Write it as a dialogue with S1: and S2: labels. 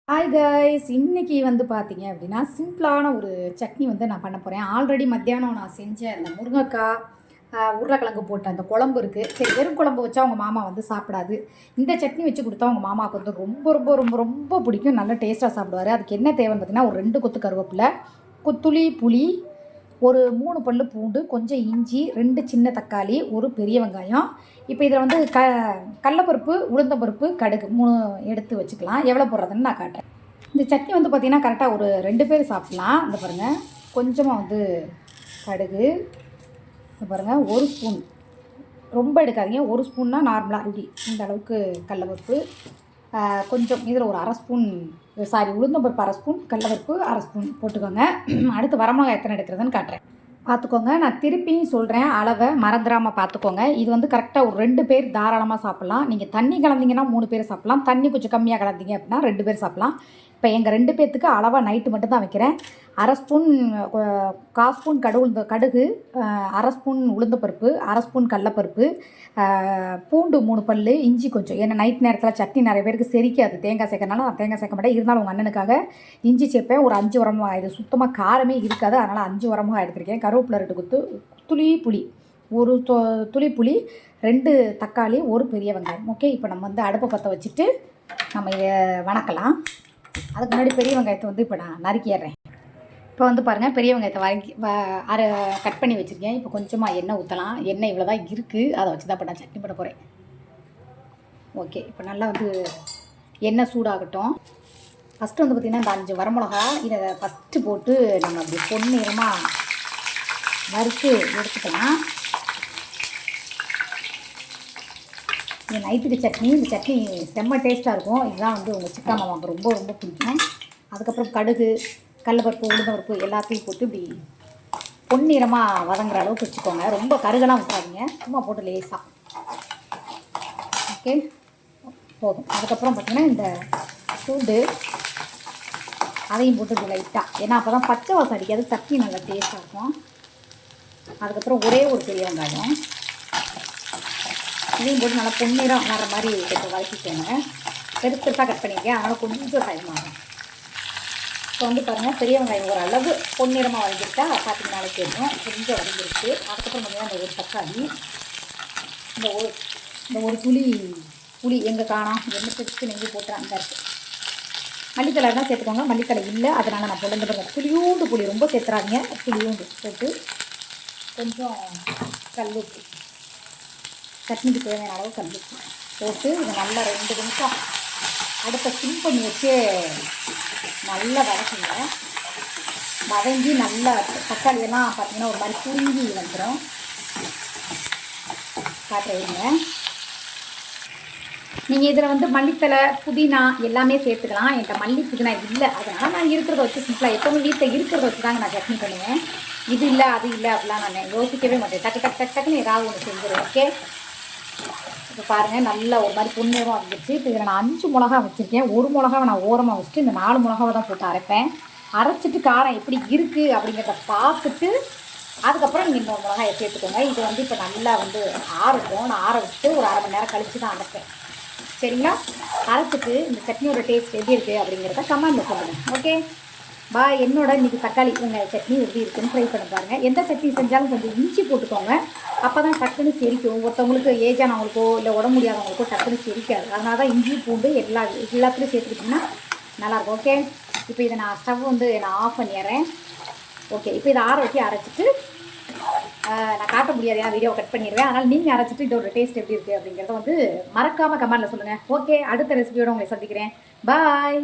S1: Hi guys, இன்னைக்கு வந்து பார்த்தீங்க அப்படின்னா சிம்பிளான ஒரு சட்னி வந்து நான் பண்ண போகிறேன். ஆல்ரெடி மத்தியானம் நான் செஞ்ச அந்த முருங்கைக்காய் உருளைக்கிழங்கு போட்ட அந்த குழம்பு இருக்குது. சரி, வெறும் குழம்பு வச்சா அவங்க மாமா வந்து சாப்பிடாது. இந்த சட்னி வச்சு கொடுத்தா அவங்க மாமாவுக்கு வந்து ரொம்ப ரொம்ப ரொம்ப ரொம்ப பிடிக்கும். நல்லா டேஸ்ட்டாக சாப்பிடுவார். அதுக்கு என்ன தேவைன்னு பார்த்தீங்கன்னா, ஒரு 2 கொத்து கருவேப்பிலை, கொத்துளி புளி, ஒரு 3 பல்லு பூண்டு, கொஞ்சம் இஞ்சி, 2 சின்ன தக்காளி, ஒரு பெரிய வெங்காயம். இப்போ இதில் வந்து கடலப்பருப்பு, உளுந்தம்பருப்பு, கடுகு 3 எடுத்து வச்சுக்கலாம். எவ்வளோ போடுறதுன்னு நான் காட்டுறேன். இந்த சட்னி வந்து பார்த்திங்கன்னா கரெக்டாக ஒரு 2 பேர் சாப்பிட்லாம். இந்த பாருங்கள், கொஞ்சமாக வந்து கடுகு, இந்த பாருங்கள் 1 ஸ்பூன், ரொம்ப எடுக்காதீங்க, 1 ஸ்பூன்னா நார்மலாக இப்படி இந்த அளவுக்கு கடலப்பருப்பு, கொஞ்சம் இதில் ஒரு 1/2 ஸ்பூன், உளுந்தம்பருப்பு 1/2 ஸ்பூன், கடலப்பருப்பு 1/2 ஸ்பூன் போட்டுக்கோங்க. அடுத்து வரமிளகாய் எத்தனை எடுக்கிறதுன்னு காட்டுறேன், பார்த்துக்கோங்க. நான் திருப்பியும் சொல்கிறேன், அளவை மறந்துடாமல் பார்த்துக்கோங்க. இது வந்து கரெக்டாக ஒரு 2 பேர் தாராளமாக சாப்பிட்லாம். நீங்கள் தண்ணி கலந்தீங்கன்னா 3 பேர் சாப்பிட்லாம். தண்ணி கொஞ்சம் கம்மியாக கலந்தீங்க அப்படின்னா 2 பேர் சாப்பிட்லாம். இப்போ எங்கள் 2 பேர்த்துக்கு அளவாக நைட்டு மட்டும் தான் வைக்கிறேன். 1/2 ஸ்பூன், 1/4 ஸ்பூன் கடுகு, 1/2 ஸ்பூன் உளுந்தப்பருப்பு, 1/2 ஸ்பூன் கடலப்பருப்பு, பூண்டு 3 பல், இஞ்சி கொஞ்சம். ஏன்னா நைட் நேரத்தில் சட்னி நிறைய பேருக்கு செரிக்காது தேங்காய் சேர்க்கறனால நான் தேங்காய் சேர்க்க மாட்டேன். இருந்தாலும் உங்கள் அண்ணனுக்காக இஞ்சி சேர்ப்பேன். ஒரு 5 வரமிளகாய், இது சுத்தமாக காரமே இருக்காது, அதனால் 5 வரமிளகாய் எடுத்திருக்கேன். கருவேப்பிலை 2 கொத்து, துளி புளி, ஒரு துளி புளி, 2 தக்காளி, ஒரு பெரிய வெங்காயம். ஓகே, இப்போ நம்ம வந்து அடுப்பை பற்ற வச்சுட்டு நம்ம இதை வணக்கலாம். அதுக்கு முன்னாடி பெரிய வெங்காயத்தை வந்து இப்போ நான் நறுக்கிடுறேன். இப்போ வந்து பாருங்கள், பெரிய வெங்காயத்தை கட் பண்ணி வச்சுருக்கேன். இப்போ கொஞ்சமாக எண்ணெய் ஊற்றலாம். எண்ணெய் இவ்வளோ தான் இருக்குது, அதை வச்சு தான் இப்போ நான் சட்னி பண்ண போகிறேன். ஓகே, இப்போ நல்லா வந்து எண்ணெய் சூடாகட்டும். ஃபஸ்ட்டு வந்து பார்த்திங்கன்னா இந்த 5 வரமிளகா இதை ஃபஸ்ட்டு போட்டு நம்ம அப்படி பொன்னிறமாக வறுத்து எடுத்துக்கலாம். இது நைட்டுக்கு சட்னி. இந்த சட்னி செம்ம டேஸ்ட்டாக இருக்கும். இதுதான் வந்து உங்கள் சிக்கா மாமாவுக்கு ரொம்ப ரொம்ப பிடிக்கும். அதுக்கப்புறம் கடுகு, கடலப்பருப்பு, உளுந்தம்பருப்பு எல்லாத்தையும் போட்டு இப்படி பொன்னிறமாக வதங்குற அளவுக்கு வச்சுக்கோங்க. ரொம்ப கருகெல்லாம் விட்டுறாதீங்க, சும்மா போட்டு லேசாக. ஓகே, போதும். அதுக்கப்புறம் பார்த்திங்கன்னா இந்த பூண்டு அதையும் போட்டு இப்படி லைட்டாக, ஏன்னா அப்போ தான் பச்சை வாசம் அடிக்காது, சட்னி நல்லா டேஸ்ட்டாக இருக்கும். அதுக்கப்புறம் ஒரே ஒரு பெரிய வெங்காயம், இதையும் போட்டு நல்லா பொன்னிறம் வர மாதிரி கொஞ்சம் வதக்கிக்கோங்க. பெருசு பெருசாக கட் பண்ணியிருக்கேன், அதனால் கொஞ்சம் டைம் ஆகும். இப்போ வந்து பாருங்கள், பெரிய வெங்காயம் ஓரளவு பொன்னிறமாக வதக்கிட்டா பார்த்தீங்கன்னாலே தெரியும் கொஞ்சம் வதங்கிருக்கு. அதுக்கப்புறம் பார்த்தீங்கன்னா இந்த ஒரு தக்காளி, இந்த ஒரு புளி எங்கே காணோம், என்ன பிடிச்சி நெஞ்சு போட்டு அந்த இருக்குது. மல்லித்தலை தான் சேர்த்துக்கோங்க, மல்லித்தலை இல்லை அதனால் நான் பொழுது பாருங்கள். புளியூண்டு புளி ரொம்ப சேர்த்துறாதீங்க, புளியூண்டு போட்டு கொஞ்சம் கல்லுப்பு, சட்னிக்கு தேவையான அளவு கல்லுப்பு போட்டு இதை நல்லா 2 நிமிஷம் அடுப்பை சிம் பண்ணி வச்சு நல்லா வதக்குங்க. வதங்கி நல்லா தக்காளியெல்லாம் பார்த்திங்கன்னா ஒரு மாதிரி சுருங்கி வந்துடும். காட்டுறீங்க, நீங்கள் இதில் வந்து மல்லித்தலை, புதினா எல்லாமே சேர்த்துக்கலாம். என்கிட்ட மல்லி புதினா இல்லை, அதனால் நான் இருக்கிறத வச்சு சிம்பிளாக, எப்போவும் வீட்டில் இருக்கிறத வச்சு தாங்க நான் சட்னி பண்ணுவேன். இது இல்லை அது இல்லை அப்படிலாம் நான் யோசிக்கவே மாட்டேன். டக்குன்னு ஏதாவது ஒன்று செஞ்சிடும். ஓகே, இப்போ பாருங்கள் நல்லா ஒரு மாதிரி பொன்னிறம் வந்துடுச்சு. இப்போ இதில் நான் 5 மிளகா வச்சுருக்கேன். 1 மிளகாவை நான் ஓரமாக வச்சுட்டு இந்த 4 மிளகாவை தான் போட்டு அரைப்பேன். அரைச்சிட்டு காரம் எப்படி இருக்குது அப்படிங்கிறத பார்த்துட்டு அதுக்கப்புறம் நீங்கள் இன்னொரு மிளகாயை சேர்த்துக்கோங்க. இது வந்து இப்போ நல்லா வந்து ஆறட்டும். நான் ஆற வச்சுட்டு ஒரு 1/2 மணி நேரம் கழித்து தான் அரைப்பேன். சரிங்களா? அரைச்சிட்டு இந்த சட்னியோட டேஸ்ட் எப்படி இருக்குது அப்படிங்கிறத கமெண்ட்டில் சொல்லுங்கள். Okay bye. என்னோட இன்றைக்கி தக்காளி வெங்காய சட்னி எப்படி இருக்குன்னு ட்ரை பண்ணி பாருங்கள். எந்த சட்னி செஞ்சாலும் கொஞ்சம் இஞ்சி போட்டுக்கோங்க, அப்போ தான் டக்குன்னு செரிக்கும். ஒருத்தவங்களுக்கு ஏஜானவங்களுக்கோ இல்லை உடம்பு முடியாதவங்களுக்கோ டக்குன்னு செரிக்காது. அதனால தான் இஞ்சி பூண்டு எல்லாத்துலேயும் சேர்த்துக்கிட்டிங்கன்னா நல்லாயிருக்கும். ஓகே, இப்போ இதை நான் ஸ்டவ் வந்து நான் ஆஃப் பண்ணிடுறேன். ஓகே, இப்போ இதை ஆற வச்சு அரைச்சிட்டு நான் காட்ட முடியாது, ஏன் வீடியோ கட் பண்ணிடுவேன். அதனால் நீங்கள் அரைச்சிட்டு இதோட டேஸ்ட் எப்படி இருக்குது அப்படிங்கிறத வந்து மறக்காமல் கமெண்ட்டில் சொல்லுங்கள். ஓகே, அடுத்த ரெசிபியோடு உங்களை சந்திக்கிறேன். பாய்.